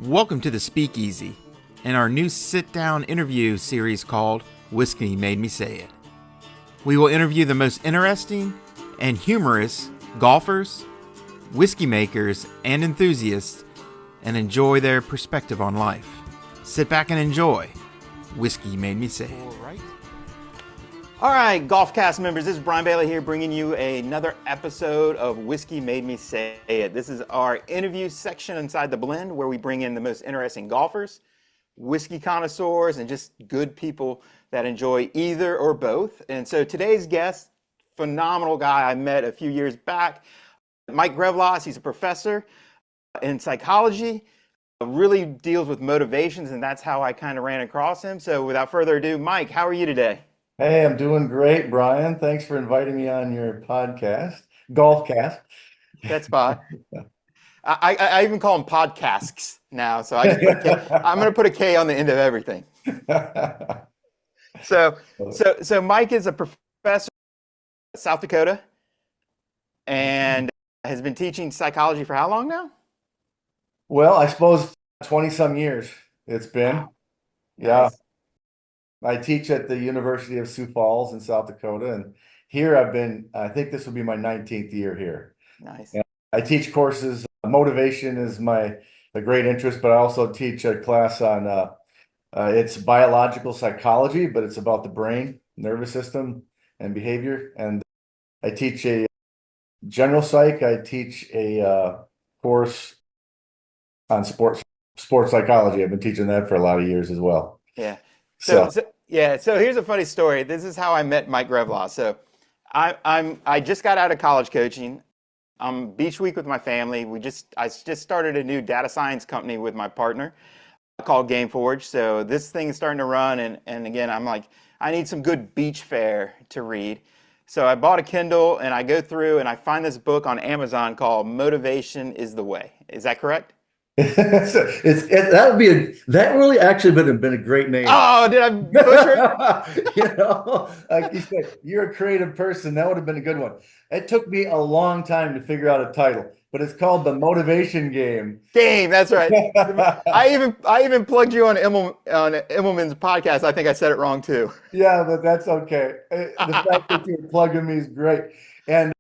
Welcome to the Speakeasy and our new sit-down interview series called Whiskey Made Me Say It. We will interview the most interesting and humorous golfers, whiskey makers, and enthusiasts and enjoy their perspective on life. Sit back and enjoy Whiskey Made Me Say It. All right, GolfCast members, this is Brian Bailey here bringing you another episode of Whiskey Made Me Say It. This is our interview section inside the blend where we bring in the most interesting golfers, whiskey connoisseurs, and just good people that enjoy either or both. And so today's guest, phenomenal guy I met a few years back, Mike Grevlos. He's a professor in psychology, really deals with motivations, and that's how I kind of ran across him. So without further ado, Mike, how are you today? Hey, I'm doing great, Brian. Thanks for inviting me on your podcast, GolfCast. That's fine. I even call them podcasts now, so I just put a K. I'm going to put a K on the end of everything. So Mike is a professor in South Dakota and has been teaching psychology for how long now? Well, I suppose 20 some years it's been. Wow. Yeah. Nice. I teach at the University of Sioux Falls in South Dakota, and here I think this will be my 19th year here. Nice. And I teach courses. Motivation is a great interest, but I also teach a class on it's biological psychology, but it's about the brain, nervous system, and behavior. And I teach a general psych. I teach a course on sports psychology. I've been teaching that for a lot of years as well. Yeah. So here's a funny story. This is how I met Mike Grevlos. So I just got out of college coaching. I'm beach week with my family. I just started a new data science company with my partner called Gameforge. So this thing is starting to run, and again, I'm like, I need some good beach fare to read. So I bought a Kindle and I go through and I find this book on Amazon called Motivation is the Way. Is that correct? That really actually been a great name. Oh, did I butcher it? Like you said, you're a creative person. That would have been a good one. It took me a long time to figure out a title, but it's called The Motivation Game. That's right. I even plugged you on Immelman's podcast. I think I said it wrong too. Yeah, but that's okay. The fact that you're plugging me is great. And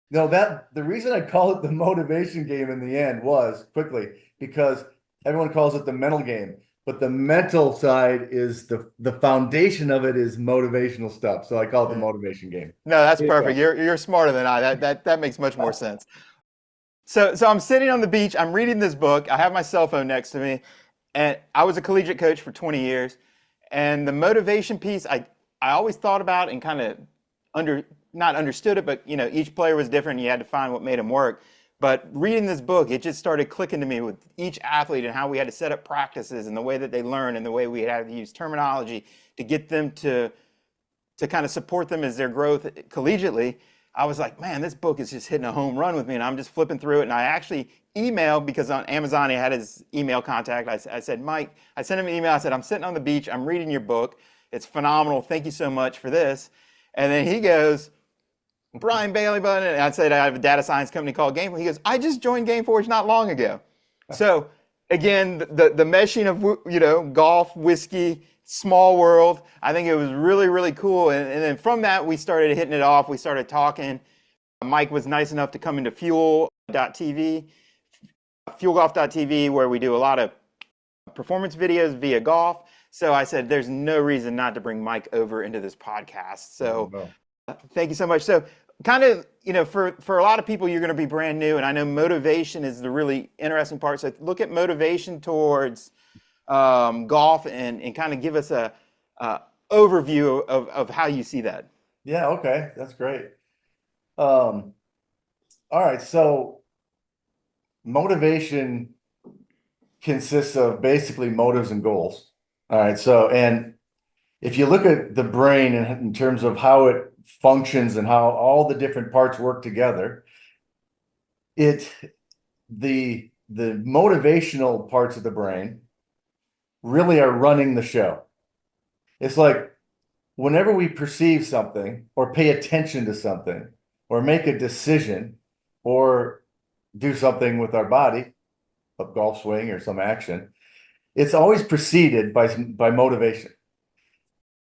the reason I call it The Motivation Game in the end was quickly because everyone calls it the mental game, but the mental side is the foundation of it is motivational stuff. So I call it the motivation game. No, that's perfect. You're smarter than I. That makes much more sense. So I'm sitting on the beach. I'm reading this book. I have my cell phone next to me, and I was a collegiate coach for 20 years. And the motivation piece, I always thought about and kind of not understood it, but each player was different. You had to find what made them work. But reading this book, it just started clicking to me with each athlete and how we had to set up practices and the way that they learn and the way we had to use terminology to get them to kind of support them as their growth collegiated. I was like, man, this book is just hitting a home run with me. And I'm just flipping through it. And I actually emailed, because on Amazon he had his email contact. I said, Mike, I sent him an email. I said, I'm sitting on the beach. I'm reading your book. It's phenomenal. Thank you so much for this. And then he goes, Brian Bailey, and I said, I have a data science company called Gameforge. He goes, I just joined Gameforge not long ago. So again, the meshing of, golf, whiskey, small world, I think it was really, really cool. And then from that, we started hitting it off. We started talking. Mike was nice enough to come into fuelgolf.tv, where we do a lot of performance videos via golf. So I said, there's no reason not to bring Mike over into this podcast. So thank you so much. So kind of, for a lot of people, you're going to be brand new. And I know motivation is the really interesting part. So look at motivation towards golf and kind of give us a overview of how you see that. Yeah, okay. That's great. All right. So motivation consists of basically motives and goals. All right. So, and if you look at the brain in terms of how it functions and how all the different parts work together, the motivational parts of the brain really are running the show. It's like whenever we perceive something or pay attention to something or make a decision or do something with our body, a golf swing or some action, it's always preceded by motivation.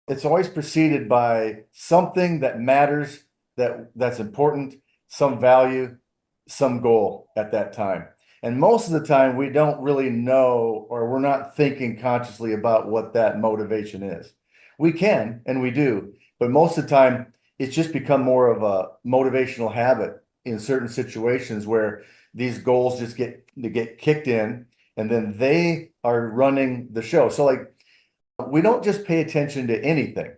It's always preceded by something that matters, that's important, some value, some goal at that time. And most of the time, we don't really know, or we're not thinking consciously about what that motivation is. We can, and we do, but most of the time, it's just become more of a motivational habit in certain situations where these goals just get kicked in, and then they are running the show. So like, we don't just pay attention to anything.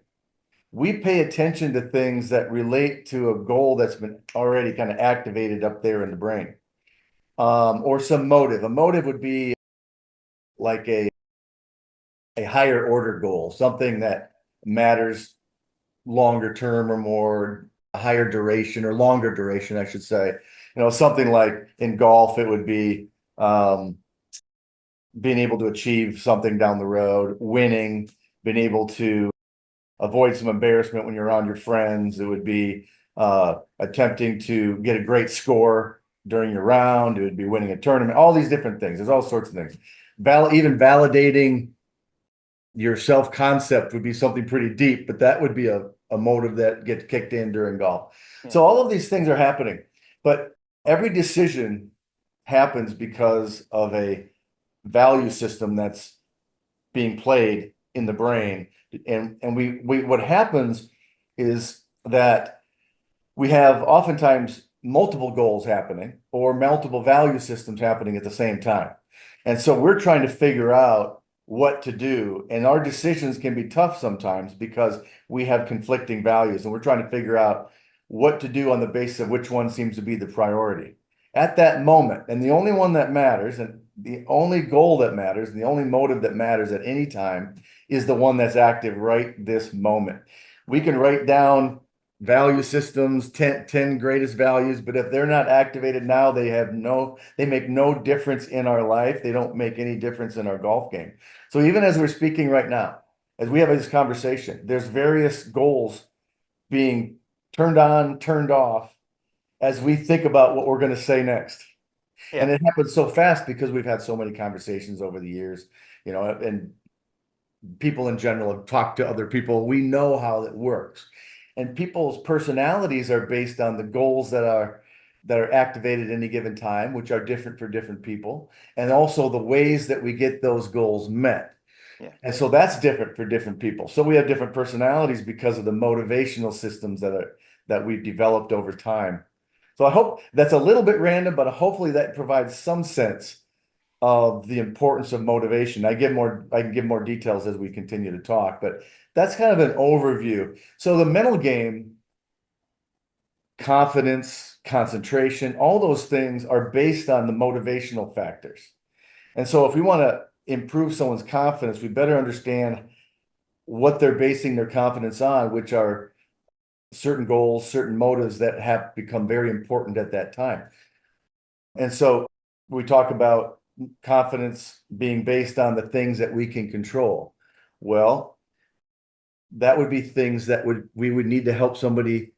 We pay attention to things that relate to a goal that's been already kind of activated up there in the brain. Or some motive. A motive would be like a higher order goal, something that matters longer term or more, a higher duration or longer duration, I should say. You know, something like in golf, it would be being able to achieve something down the road, winning, being able to avoid some embarrassment when you're around your friends. It would be attempting to get a great score during your round. It would be winning a tournament, all these different things. There's all sorts of things. Even validating your self-concept would be something pretty deep, but that would be a motive that gets kicked in during golf. Yeah. So all of these things are happening, but every decision happens because of a value system that's being played in the brain. And we what happens is that we have oftentimes multiple goals happening or multiple value systems happening at the same time. And so we're trying to figure out what to do. And our decisions can be tough sometimes because we have conflicting values, and we're trying to figure out what to do on the basis of which one seems to be the priority at that moment. And the only one that matters, and the only goal that matters, and the only motive that matters at any time is the one that's active right this moment. We can write down value systems, 10 greatest values, but if they're not activated now, they make no difference in our life. They don't make any difference in our golf game. So even as we're speaking right now, as we have this conversation, there's various goals being turned on, turned off as we think about what we're going to say next. And Yeah. it happens so fast because we've had so many conversations over the years, you know, and people in general have talked to other people. We know how it works. And people's personalities are based on the goals that are activated at any given time, which are different for different people, and also the ways that we get those goals met. Yeah. And so that's different for different people. So we have different personalities because of the motivational systems that we've developed over time. So I hope that's a little bit random, but hopefully that provides some sense of the importance of motivation. I can give more details as we continue to talk, but that's kind of an overview. So the mental game, confidence, concentration, all those things are based on the motivational factors. And so if we want to improve someone's confidence, we better understand what they're basing their confidence on, which are certain goals, certain motives that have become very important at that time. And so we talk about confidence being based on the things that we can control. Well, that would be things that we would need to help somebody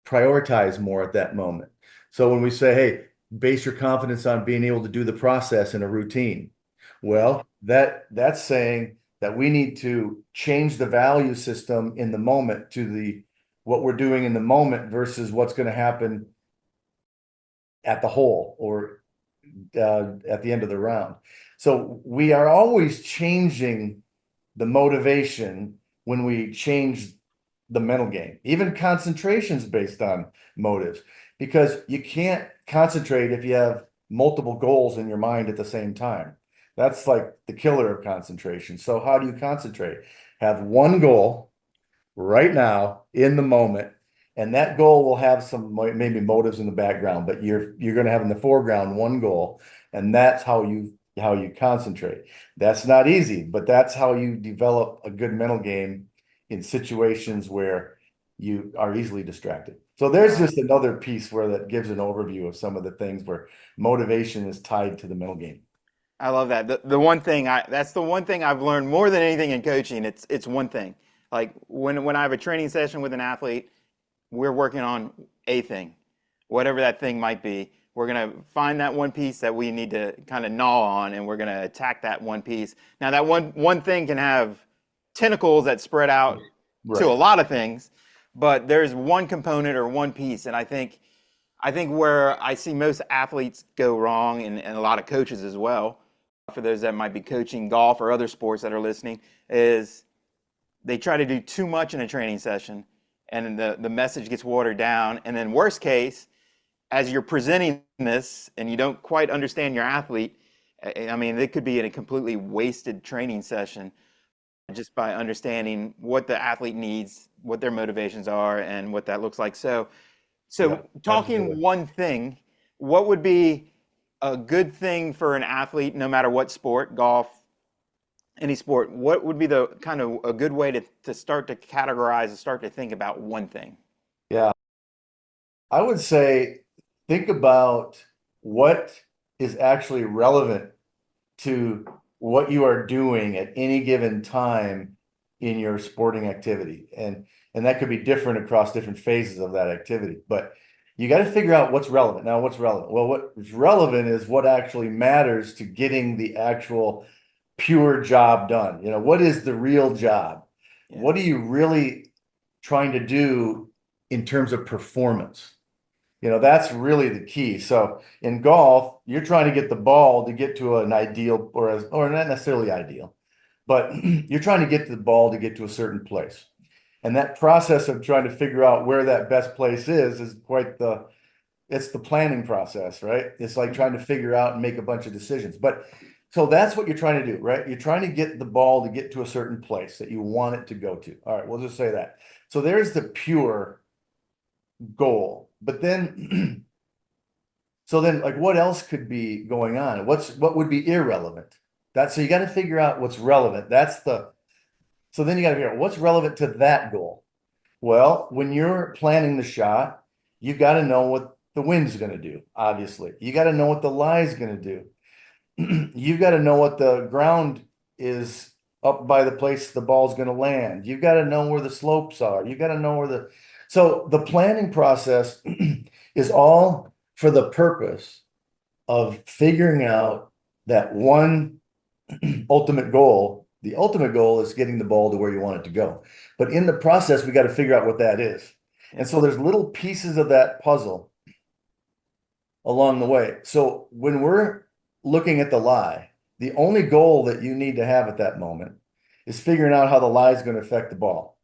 prioritize more at that moment. So when we say, hey, base your confidence on being able to do the process in a routine. Well, that's saying that we need to change the value system in the moment to what we're doing in the moment versus what's going to happen at the hole or at the end of the round. So we are always changing the motivation when we change the mental game. Even concentration's based on motives, because you can't concentrate if you have multiple goals in your mind at the same time. That's like the killer of concentration. So how do you concentrate? Have one goal right now in the moment, and that goal will have some maybe motives in the background, but you're going to have in the foreground one goal, and that's how you concentrate. That's not easy, but that's how you develop a good mental game in situations where you are easily distracted. So there's just another piece where that gives an overview of some of the things where motivation is tied to the mental game. I love that. The one thing that's the one thing I've learned more than anything in coaching. It's one thing. Like when I have a training session with an athlete, we're working on a thing, whatever that thing might be. We're going to find that one piece that we need to kind of gnaw on, and we're going to attack that one piece. Now, that one thing can have tentacles that spread out to a Right. lot of things, but there's one component or one piece, and I think where I see most athletes go wrong, and a lot of coaches as well, for those that might be coaching golf or other sports that are listening, is they try to do too much in a training session, and the message gets watered down. And then worst case, as you're presenting this and you don't quite understand your athlete, I mean, it could be in a completely wasted training session just by understanding what the athlete needs, what their motivations are, and what that looks like. So Yep. talking Absolutely. one thing, what would be a good thing for an athlete, no matter what sport, golf, any sport, what would be the kind of a good way to start to categorize and start to think about one thing? Yeah. I would say think about what is actually relevant to what you are doing at any given time in your sporting activity. And that could be different across different phases of that activity. But you got to figure out what's relevant. Now, what's relevant? Well, what's relevant is what actually matters to getting the actual pure job done. You know, what is the real job? Yeah. What are you really trying to do in terms of performance? You know, that's really the key. So in golf, you're trying to get the ball to get to an ideal or not necessarily ideal, but you're trying to get the ball to get to a certain place. And that process of trying to figure out where that best place is quite it's the planning process, right? It's like Mhm. trying to figure out and make a bunch of decisions. But so that's what you're trying to do, right? You're trying to get the ball to get to a certain place that you want it to go to. All right, we'll just say that. So there's the pure goal. But then so then like what else could be going on? What would be irrelevant? So you got to figure out what's relevant. So then you got to figure out what's relevant to that goal. Well, when you're planning the shot, you got to know what the wind's going to do, obviously. You got to know what the lie's going to do. You've got to know what the ground is up by the place the ball's going to land. You've got to know where the slopes are. You got to know so the planning process is all for the purpose of figuring out that one ultimate goal. The ultimate goal is getting the ball to where you want it to go. But in the process, we got to figure out what that is. And Yeah. so there's little pieces of that puzzle along the way. So when we're looking at the lie, the only goal that you need to have at that moment is figuring out how the lie is going to affect the ball.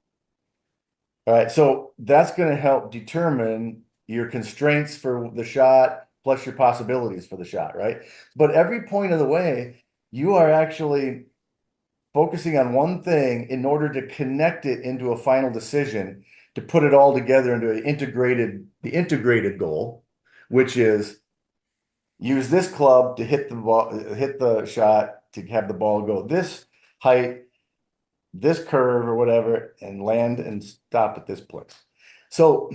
All right. So that's going to help determine your constraints for the shot plus your possibilities for the shot, right? But every point of the way, you are actually focusing on one thing in order to connect it into a final decision to put it all together into the integrated goal, which is use this club to hit the ball, hit the shot to have the ball go this height, this curve or whatever, and land and stop at this place. So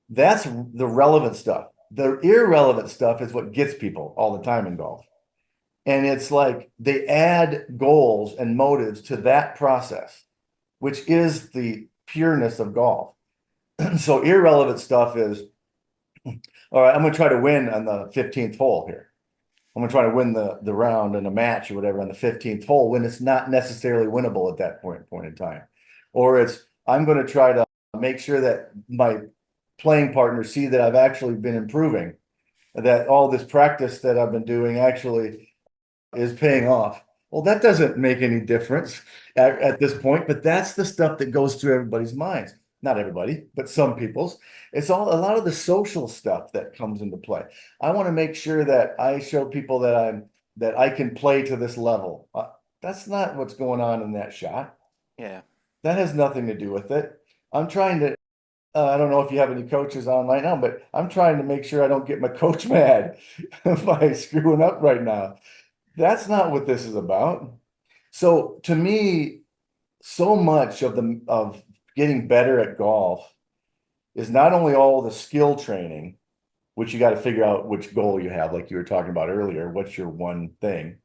that's the relevant stuff. The irrelevant stuff is what gets people all the time in golf. And it's like they add goals and motives to that process, which is the pureness of golf. So irrelevant stuff is, all right, I'm going to try to win on the 15th hole here. I'm going to try to win the round and a match or whatever on the 15th hole when it's not necessarily winnable at that point in time. Or I'm going to try to make sure that my playing partners see that I've actually been improving, that all this practice that I've been doing actually is paying off. Well, that doesn't make any difference at this point, but that's the stuff that goes through everybody's minds. Not everybody, but some people's. It's all a lot of the social stuff that comes into play. I want to make sure that I show people that I can play to this level. That's not what's going on in that shot. Yeah. That has nothing to do with it. I'm trying to I don't know if you have any coaches on right now, but I'm trying to make sure I don't get my coach mad by screwing up right now. That's not what this is about. So to me, so much of getting better at golf is not only all the skill training, which you got to figure out which goal you have, like you were talking about earlier, what's your one thing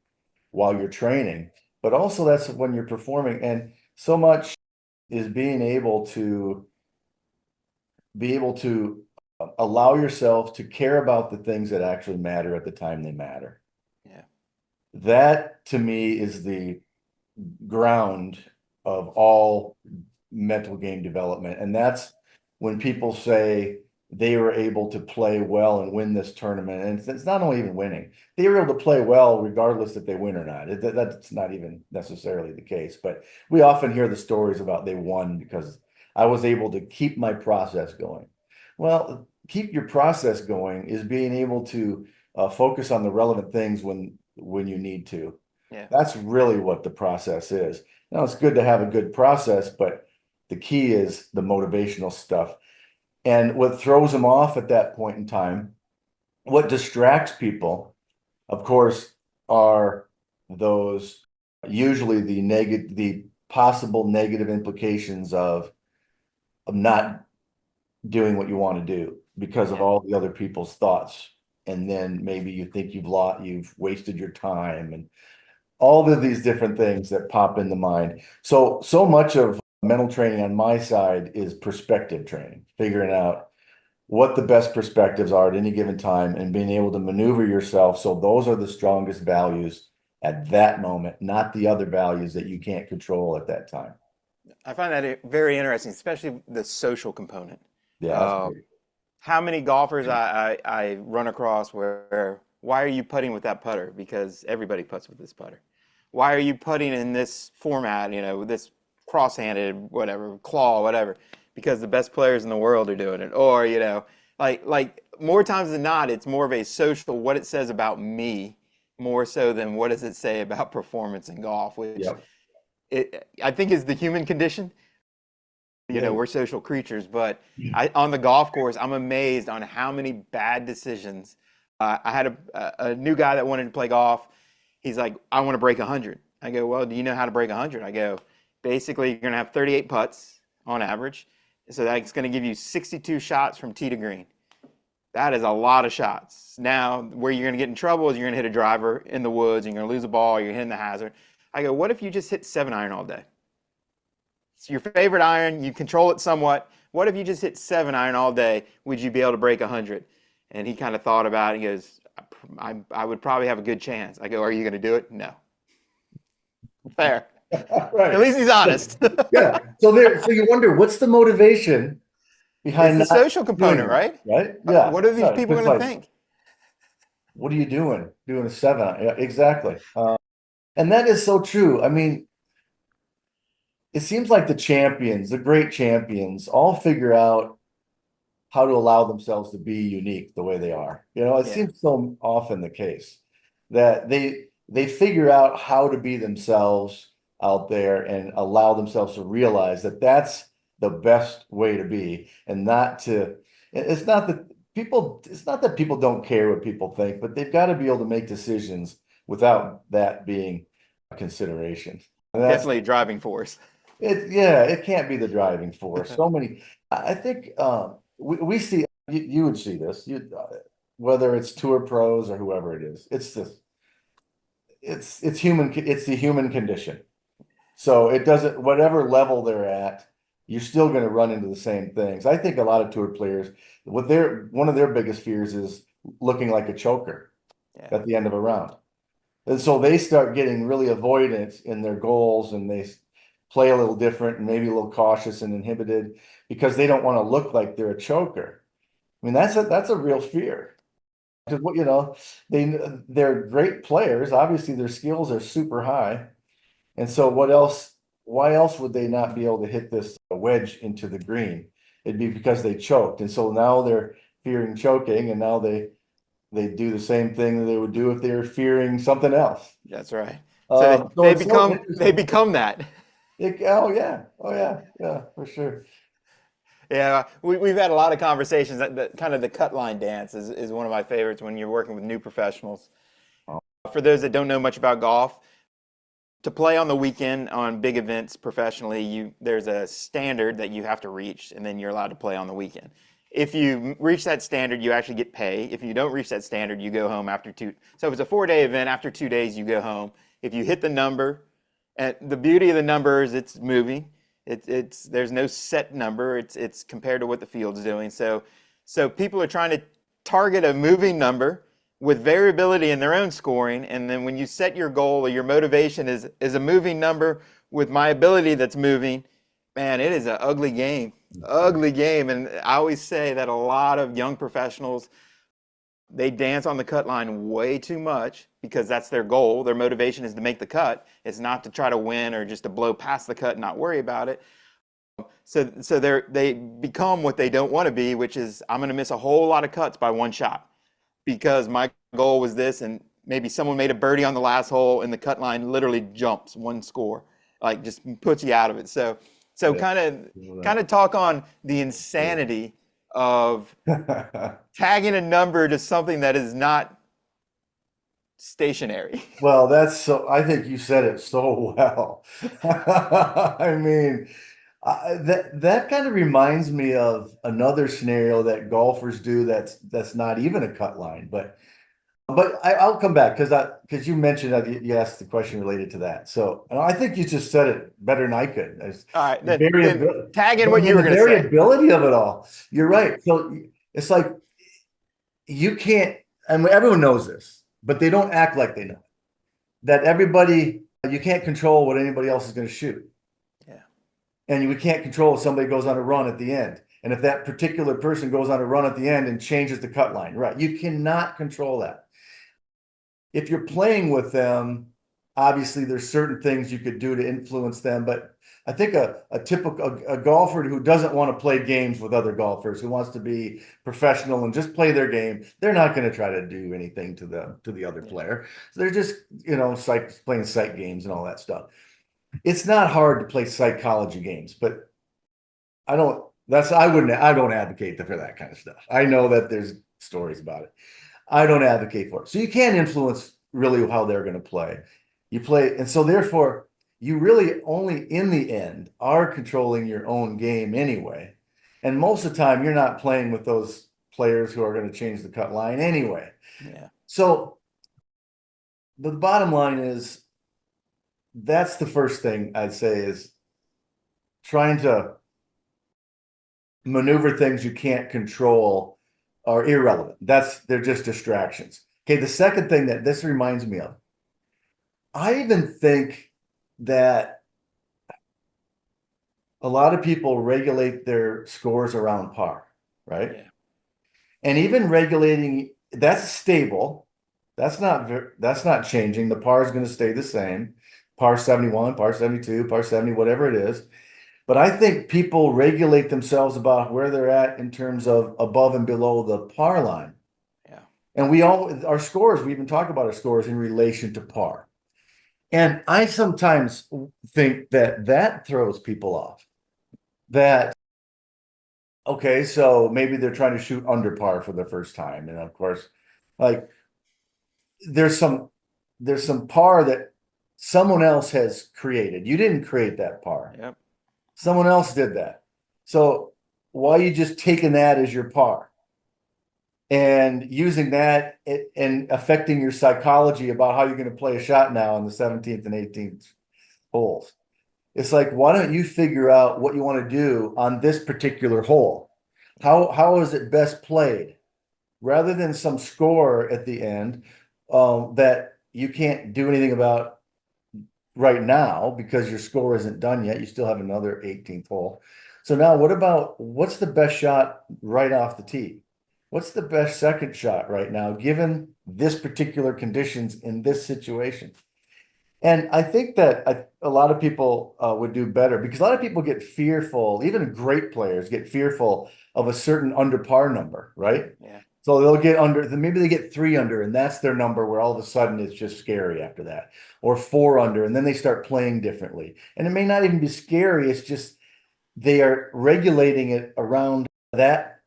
while you're training, but also that's when you're performing. And so much is being able to allow yourself to care about the things that actually matter at the time they matter. Yeah. That to me is the ground of all mental game development. And that's when people say they were able to play well and win this tournament. And it's not only even winning, they were able to play well regardless if they win or not. That's not even necessarily the case. But we often hear the stories about they won because I was able to keep my process going. Well, keep your process going is being able to focus on the relevant things when you need to. Yeah. That's really what the process is. Now, it's good to have a good process, but the key is the motivational stuff. And what throws them off at that point in time, what distracts people, of course, are those usually the possible negative implications of not doing what you want to do because of Yeah. all the other people's thoughts. And then maybe you think you've wasted your time and all of these different things that pop in the mind. So much of mental training on my side is perspective training, figuring out what the best perspectives are at any given time and being able to maneuver yourself so those are the strongest values at that moment, not the other values that you can't control at that time. I find that very interesting, especially the social component. Yeah, that's Uh, great. how many golfers I run across where, why are you putting with that putter? Because everybody puts with this putter. Why are you putting in this format, this cross-handed, whatever, claw, whatever? Because the best players in the world are doing it. Or, like more times than not, it's more of a social, what it says about me, more so than what does it say about performance in golf, which Yep. I think is the human condition. Yeah. We're social creatures, but on the golf course, I'm amazed on how many bad decisions. I had a new guy that wanted to play golf. He's like, I want to break 100. I go, well, do you know how to break 100? I go, basically, you're going to have 38 putts on average. So that's going to give you 62 shots from tee to green. That is a lot of shots. Now, where you're going to get in trouble is you're going to hit a driver in the woods, and you're going to lose a ball, you're hitting the hazard. I go, what if you just hit 7-iron all day? It's your favorite iron, you control it somewhat. What if you just hit 7-iron all day? Would you be able to break 100? And he kind of thought about it. He goes, I would probably have a good chance. I go, are you going to do it? No. Fair. At Right. least he's honest. Yeah. So you wonder what's the motivation It's behind the not social doing component, it, right? right? Yeah. What are these Yeah. people Just going to like, think? what are you doing? Doing a 7? Yeah, exactly. And that is so true. I mean, it seems like the champions, the great champions, all figure out how to allow themselves to be unique the way they are. It Yeah, seems so often the case that they figure out how to be themselves out there and allow themselves to realize that that's the best way to be and not to it's not that people don't care what people think, but they've got to be able to make decisions without that being a consideration. And that's definitely a driving force. yeah, it can't be the driving force. So many, I think we see you would see this, whether it's tour pros or whoever it is. It's human. It's the human condition. So it doesn't whatever level they're at, you're still going to run into the same things. I think a lot of tour players, one of their biggest fears is looking like a choker Yeah, at the end of a round. And so they start getting really avoidant in their goals and they play a little different and maybe a little cautious and inhibited because they don't want to look like they're a choker. I mean, that's a real fear. Because they're great players. Obviously, their skills are super high. And so why else would they not be able to hit this wedge into the green? It'd be because they choked. And so now they're fearing choking and now they do the same thing that they would do if they were fearing something else. that's right. So they, So they it's so become they interesting. become that. Oh yeah, yeah, for sure. Yeah, we've had a lot of conversations. That kind of the cut line dance is one of my favorites when you're working with new professionals. Oh, For those that don't know much about golf, to play on the weekend on big events professionally, there's a standard that you have to reach, and then you're allowed to play on the weekend. If you reach that standard, you actually get pay. If you don't reach that standard, you go home after two. So if it's a 4-day event, after 2 days, you go home. If you hit the number, and the beauty of the number is it's moving. It's there's no set number. It's compared to what the field's doing. So So people are trying to target a moving number with variability in their own scoring. And then when you set your goal or your motivation is a moving number with my ability that's moving, man, it is an ugly game. Ugly game. And I always say that a lot of young professionals, they dance on the cut line way too much because that's their goal. Their motivation is to make the cut. It's not to try to win or just to blow past the cut and not worry about it. So they become what they don't want to be, which is I'm going to miss a whole lot of cuts by one shot because my goal was this, and maybe someone made a birdie on the last hole, and the cut line literally jumps one score, like just puts you out of it. So Yeah. kind of talk on the insanity of tagging a number to something that is not stationary. Well, I think you said it so well. I mean, that kind of reminds me of another scenario that golfers do that's not even a cut line, but I'll come back because you mentioned that you asked the question related to that. So and I think you just said it better than I could. All right, The then tag in I what you mean, were the going to say. variability of it all. You're right. So it's like you can't, and everyone knows this, but they don't act like they know that you can't control what anybody else is going to shoot. Yeah. And we can't control if somebody goes on a run at the end. And if that particular person goes on a run at the end and changes the cut line, right? You cannot control that. If you're playing with them, obviously there's certain things you could do to influence them. But I think a golfer who doesn't want to play games with other golfers, who wants to be professional and just play their game, they're not going to try to do anything to the other player. So they're just, playing sight games and all that stuff. It's not hard to play psychology games, but I don't advocate for that kind of stuff. I know that there's stories about it. I don't advocate for it. So you can't influence really how they're going to play. You play, and so therefore you really only in the end are controlling your own game anyway. And most of the time you're not playing with those players who are going to change the cut line anyway. Yeah. So the bottom line is that's the first thing I'd say is trying to maneuver things you can't control are irrelevant. They're just distractions. Okay, the second thing that this reminds me of, I even think that a lot of people regulate their scores around par, right? Yeah. And even regulating that's stable. That's not changing. The par is going to stay the same. Par 71, par 72, par 70, whatever it is. But I think people regulate themselves about where they're at in terms of above and below the par line. Yeah. And our scores, we even talk about our scores in relation to par. And I sometimes think that throws people off. That, okay, so maybe they're trying to shoot under par for the first time. And of course, like there's some par that someone else has created. You didn't create that par. Yep. Someone else did that. So why are you just taking that as your par and using that and affecting your psychology about how you're going to play a shot now on the 17th and 18th holes? It's like, why don't you figure out what you want to do on this particular hole? How is it best played? Rather than some score at the end that you can't do anything about right now because your score isn't done yet. You still have another 18th hole. So now what's the best shot right off the tee? What's the best second shot right now, given this particular conditions in this situation? And I think that a lot of people would do better because a lot of people get fearful, even great players get fearful of a certain under par number, right? Yeah. So they'll get under, maybe they get 3 under, and that's their number where all of a sudden it's just scary after that, or 4 under, and then they start playing differently. And it may not even be scary, it's just they are regulating it around that,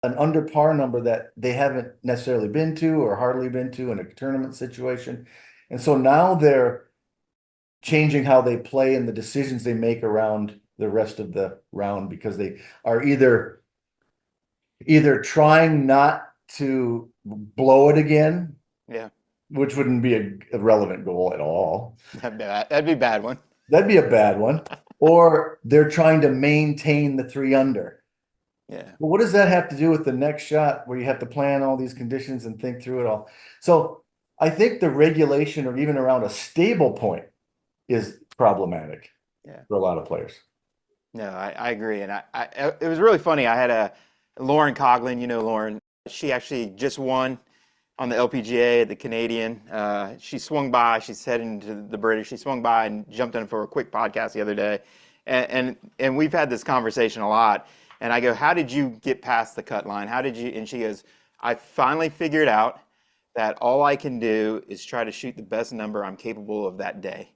an under par number that they haven't necessarily been to or hardly been to in a tournament situation. And so now they're changing how they play and the decisions they make around the rest of the round because they are either trying not to blow it again, Yeah. which wouldn't be a relevant goal at all. That'd be a bad one. That'd be a bad one. Or they're trying to maintain the 3 under. Yeah. Well, what does that have to do with the next shot where you have to plan all these conditions and think through it all? So I think the regulation or even around a stable point is problematic Yeah. for a lot of players. No, I agree. And it was really funny. I had a Lauren Coughlin, you know, Lauren, she actually just won on the LPGA at the Canadian. She swung by, she's heading to the British. She swung by and jumped in for a quick podcast the other day. And we've had this conversation a lot. And I go, how did you get past the cut line? How did you? And she goes, I finally figured out that all I can do is try to shoot the best number I'm capable of that day.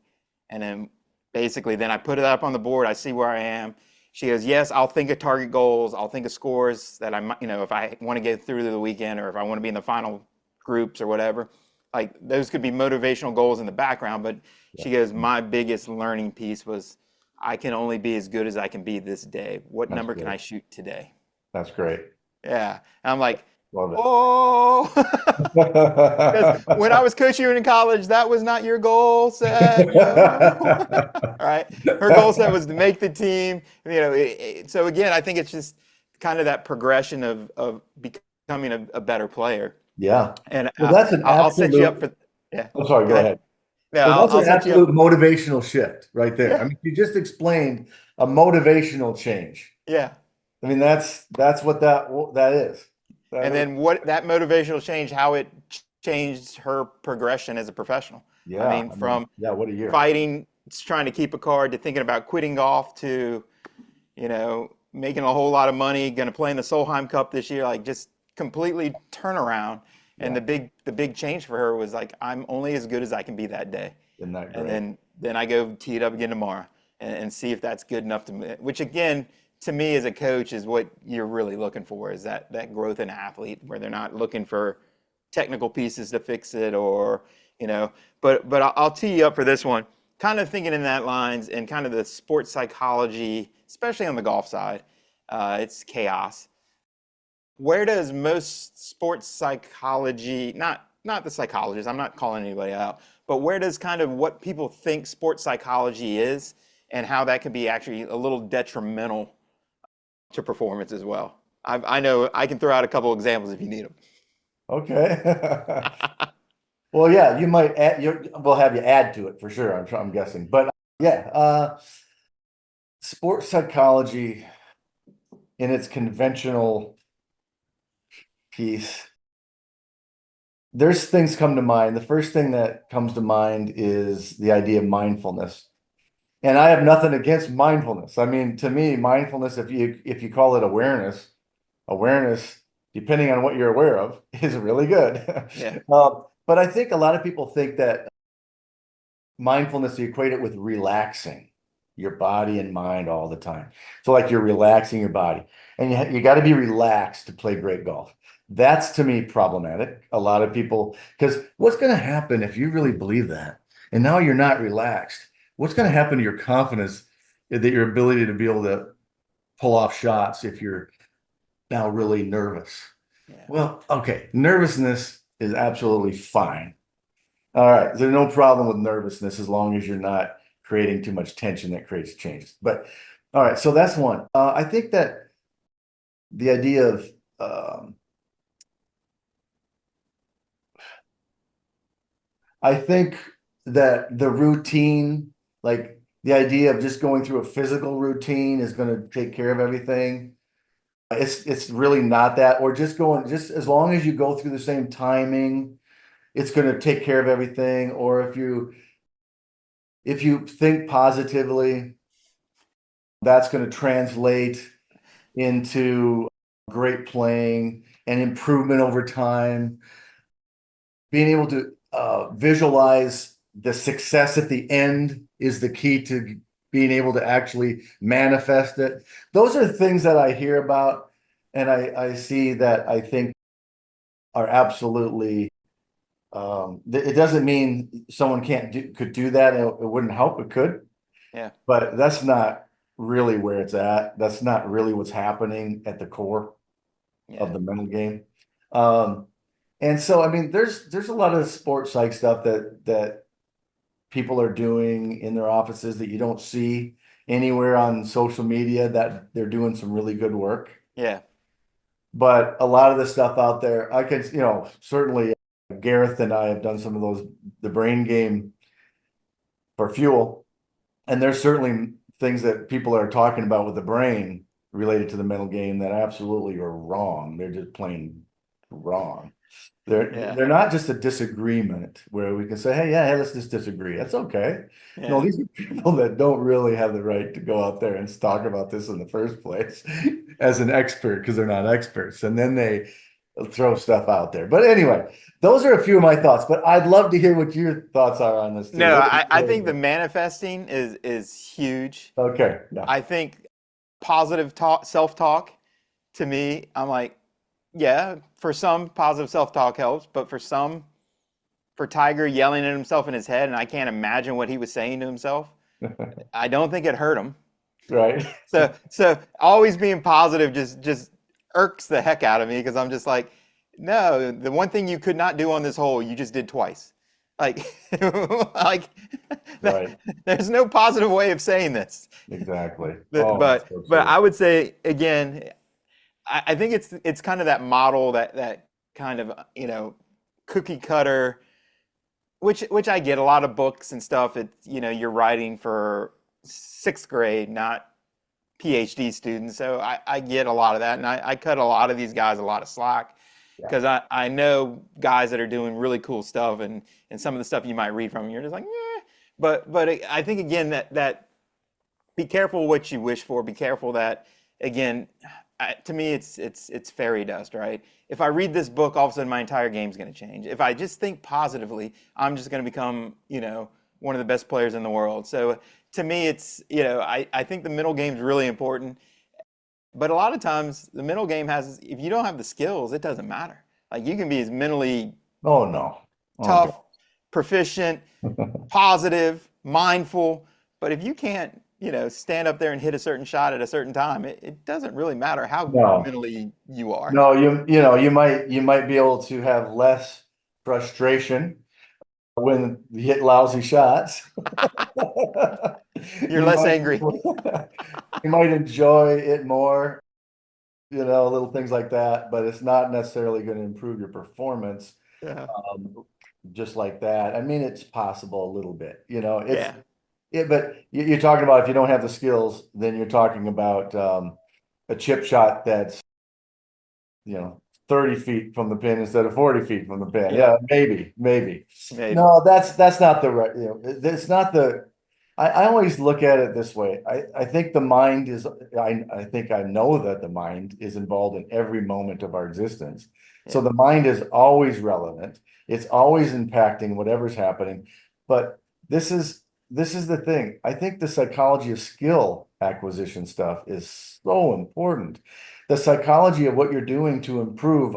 And then basically, then I put it up on the board. I see where I am. She goes, yes, I'll think of target goals. I'll think of scores that I might, you know, if I want to get through the weekend or if I want to be in the final groups or whatever. Like those could be motivational goals in the background. But Yeah, she goes, my biggest learning piece was I can only be as good as I can be this day. What that's number can great. I shoot today? That's great. Yeah. And I'm like, Love it. oh, because when I was coaching you in college, that was not your goal set. No. Right? Her goal set was to make the team. You know, so again, I think it's just kind of that progression of becoming a better player. Yeah. And Well, that's an I'll set you up absolute, for, yeah, I'm sorry, go go ahead. ahead. Yeah, Well, that's I'll an set you up. absolute motivational shift right there. I Yeah, mean, you just explained a motivational change. yeah. I mean, that's what that is. That And is, then what that motivational change, how it changed her progression as a professional. I yeah. mean, I mean, from yeah, what a year. fighting, trying to keep a card, to thinking about quitting golf, to making a whole lot of money, going to play in the Solheim Cup this year, like just completely turnaround. And Yeah. the big change for her was like, I'm only as good as I can be that day. Isn't that And great? then I go tee it up again tomorrow and see if that's good enough which again, to me as a coach is what you're really looking for is that growth in an athlete where they're not looking for technical pieces to fix it or, you know, but I'll tee you up for this one. Kind of thinking in that lines and kind of the sports psychology, especially on the golf side, it's chaos. Where does most sports psychology, not the psychologist, I'm not calling anybody out, but where does kind of what people think sports psychology is and how that can be actually a little detrimental to performance as well? I know I can throw out a couple examples if you need them. Okay. Well, yeah, you might add, we'll have you add to it for sure, I'm guessing. But yeah, sports psychology in its conventional piece, there's things come to mind. The first thing that comes to mind is the idea of mindfulness. And I have nothing against mindfulness. I mean, to me, mindfulness, if you call it awareness, depending on what you're aware of, is really good. Yeah, But I think a lot of people think that mindfulness, you equate it with relaxing your body and mind all the time. So like you're relaxing your body and you got to be relaxed to play great golf. That's to me problematic. A lot of people, because what's going to happen if you really believe that and now you're not relaxed? What's going to happen to your confidence that your ability to be able to pull off shots if you're now really nervous? yeah, Well, okay, nervousness is absolutely fine. All right, there's no problem with nervousness as long as you're not creating too much tension that creates changes. But all right, so that's one. I think that the idea of I think that the routine, like the idea of just going through a physical routine is going to take care of everything. It's really not that, or just as long as you go through the same timing, it's going to take care of everything. Or if you think positively, that's going to translate into great playing and improvement over time. Being able to visualize the success at the end is the key to being able to actually manifest it. Those are things that I hear about and I see that I think are absolutely it doesn't mean someone could do that. It wouldn't help. It could, yeah, but that's not really where it's at. That's not really what's happening at the core of yeah, the mental game. Um, and so, I mean, there's a lot of sports psych stuff that people are doing in their offices that you don't see anywhere on social media that they're doing some really good work. Yeah. But a lot of the stuff out there, I can, certainly Gareth and I have done some of those, the brain game for fuel. And there's certainly things that people are talking about with the brain related to the mental game that absolutely are wrong. They're just plain wrong. Yeah. They're not just a disagreement where we can say, hey, yeah, hey, let's just disagree. That's okay. No, Yeah. these are people that don't really have the right to go out there and talk about this in the first place as an expert because they're not experts. And then they throw stuff out there. But anyway, those are a few of my thoughts, but I'd love to hear what your thoughts are on this too. No, I think the manifesting is huge. Okay, yeah. I think positive talk, self-talk, to me, I'm like, yeah, for some positive self-talk helps, but for some, for Tiger yelling at himself in his head, and I can't imagine what he was saying to himself, I don't think it hurt him. Right. So always being positive just irks the heck out of me because I'm just like, no, the one thing you could not do on this hole, you just did twice. Like, like Right. there's no positive way of saying this. Exactly. But Oh, that's but, so but true. I would say again, I think it's kind of that model that kind of cookie cutter, which I get a lot of books and stuff. It's you're writing for sixth grade, not PhD students. So I get a lot of that, and I cut a lot of these guys a lot of slack Yeah. because I know guys that are doing really cool stuff, and some of the stuff you might read from, you're just like, eh. But I think again that be careful what you wish for. Be careful that again. To me, it's fairy dust, right? If I read this book, all of a sudden my entire game's going to change. If I just think positively, I'm just going to become, one of the best players in the world. So to me, it's, I think the middle game's really important. But a lot of times the middle game has, if you don't have the skills, it doesn't matter. Like you can be as mentally Oh no. Oh tough, God. proficient, positive, mindful. But if you can't, stand up there and hit a certain shot at a certain time, it doesn't really matter how No. mentally you are. No, you might be able to have less frustration when you hit lousy shots. You're You less might angry. you might enjoy it more, little things like that, but it's not necessarily going to improve your performance Yeah. um, just like that. I mean, it's possible a little bit, Yeah. but you're talking about if you don't have the skills, then you're talking about a chip shot that's, 30 feet from the pin instead of 40 feet from the pin. Yeah. Yeah, maybe. Maybe. No, that's not the right, it's not the, I always look at it this way. I think the mind is, I think I know that the mind is involved in every moment of our existence. So Yeah. the mind is always relevant. It's always impacting whatever's happening. But this is the thing. I think the psychology of skill acquisition stuff is so important. The psychology of what you're doing to improve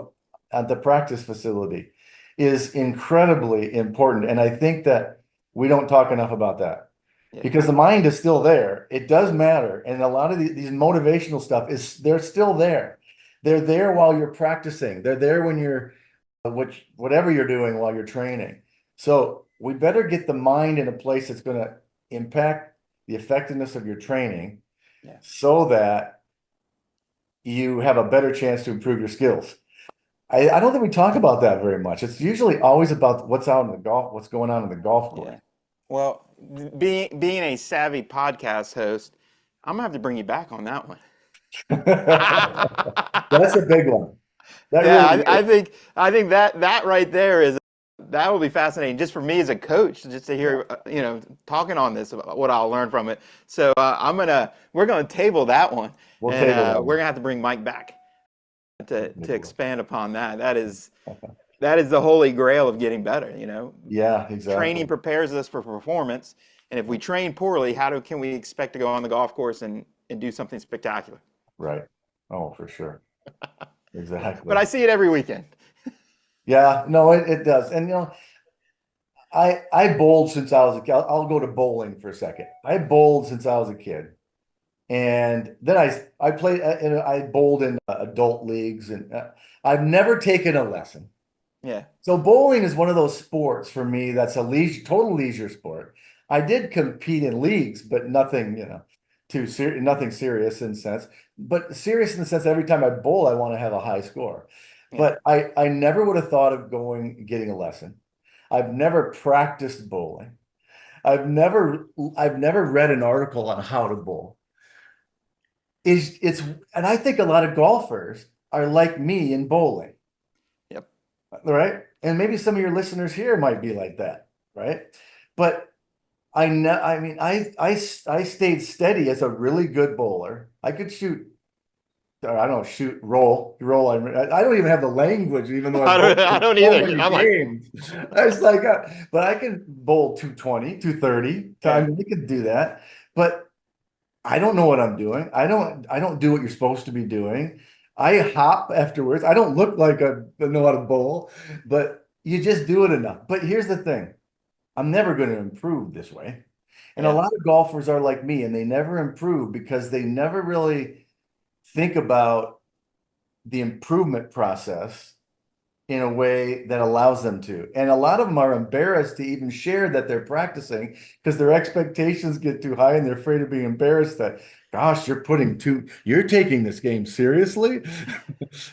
at the practice facility is incredibly important. And I think that we don't talk enough about that Yeah. because the mind is still there. It does matter. And a lot of these motivational stuff they're still there. They're there while you're practicing. They're there when you're, whatever you're doing while you're training. So we better get the mind in a place that's going to impact the effectiveness of your training Yeah. so that you have a better chance to improve your skills. I don't think we talk about that very much. It's usually always about what's going on in the golf course. Yeah. Well, being a savvy podcast host, I'm gonna have to bring you back on that one. That's a big one. That Yeah, really is. I think that right there is that will be fascinating just for me as a coach, just to Yeah, hear talking on this about what I'll learn from it. So we're gonna table that one, we'll and table that we're one. gonna have to bring Mike back to Table expand upon that. That is the holy grail of getting better. it. Yeah, exactly. Training prepares us for performance, and if we train poorly, can we expect to go on the golf course and do something spectacular? Right. Oh, for sure. But Exactly. I see it every weekend. Yeah, no, it does. And I bowled since I was a kid. I'll go to bowling for a second. I bowled since I was a kid. And then I played and I bowled in adult leagues and I've never taken a lesson. Yeah, So bowling is one of those sports for me that's a total leisure sport. I did compete in leagues, but nothing. nothing serious in the sense, but serious in the sense every time I bowl, I want to have a high score. Yeah. But I never would have thought of getting a lesson. I've never practiced bowling. I've never read an article on how to bowl. And I think a lot of golfers are like me in bowling, Yep. right? And maybe some of your listeners here might be like that, right? But I mean, I stayed steady as a really good bowler. I could shoot, or I don't shoot, roll. I don't even have the language, even though I've bowled I for don't so either. many I'm like, games. I was like, but I can bowl 220, 230. I yeah, mean, we could do that. But I don't know what I'm doing. I don't do what you're supposed to be doing. I hop afterwards. I don't look like I know how to bowl, but you just do it enough. But here's the thing. I'm never going to improve this way. And a yeah, lot of golfers are like me and they never improve because they never really think about the improvement process in a way that allows them to. And a lot of them are embarrassed to even share that they're practicing because their expectations get too high and they're afraid of being embarrassed that, gosh, you're taking this game seriously.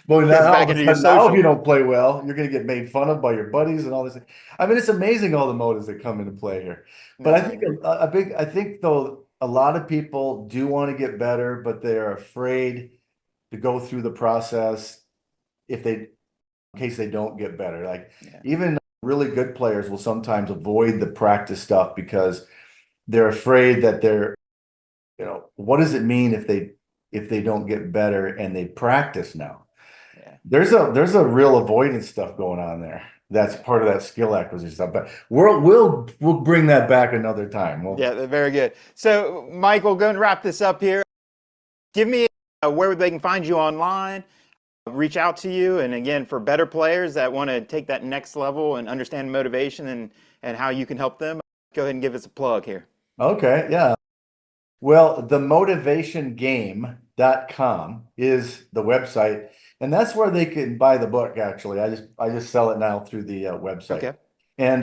But gets now all back of a into your sudden, now if you social. don't play well, you're going to get made fun of by your buddies and all this. I mean, it's amazing all the motives that come into play here. But No, I I think agree. I think though, a lot of people do want to get better, but they're afraid to go through the process if they in case they don't get better. Like Yeah, even really good players will sometimes avoid the practice stuff because they're afraid that what does it mean if they don't get better and they practice now? yeah, There's a real avoidance stuff going on there. That's yeah. part of that skill acquisition stuff. But we'll bring that back another time. Well, Yeah, very good. So, Mike, we'll go and wrap this up here. Give me where they can find you online, reach out to you, and again, for better players that want to take that next level and understand motivation and how you can help them, go ahead and give us a plug here. okay, yeah. Well, themotivationgame.com is the website, and that's where they can buy the book, actually. I just sell it now through the website. Okay. And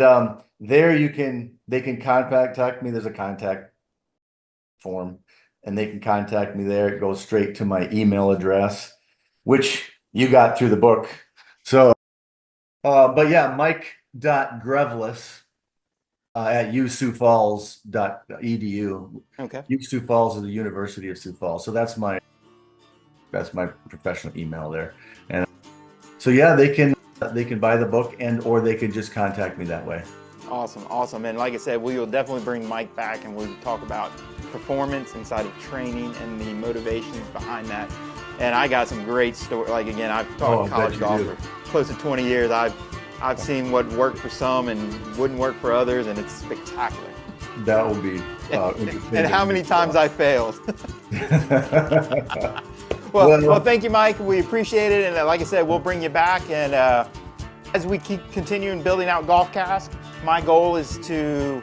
there they can contact me. There's a contact form, and they can contact me there. It goes straight to my email address, which you got through the book. So, but yeah, Mike.Grevlos at usiouxfalls.edu. Okay. Sioux Falls is the University of Sioux Falls. So that's my professional email there. And so yeah, they can buy the book or they can just contact me that way. Awesome, awesome. And like I said, we will definitely bring Mike back and we'll talk about performance inside of training and the motivations behind that. And I got some great stories. Like again, I've taught college golf for close to 20 years. I've seen what worked for some and wouldn't work for others, and it's spectacular. That will be interesting. And how many times I failed. Well, thank you, Mike. We appreciate it. And like I said, we'll bring you back. And as we keep continuing building out GolfCast, my goal is to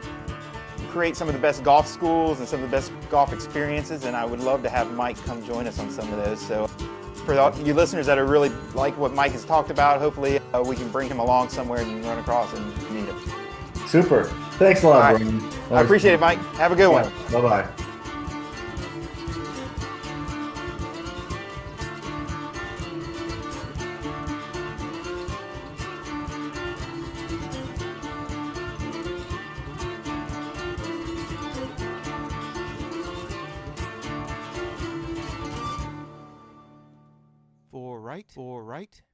create some of the best golf schools and some of the best golf experiences. And I would love to have Mike come join us on some of those. So for you listeners that are really like what Mike has talked about, hopefully we can bring him along somewhere and you can run across and meet him. Super. Thanks a lot, Brian. I appreciate it, Mike. Have a good one. Bye-bye. For right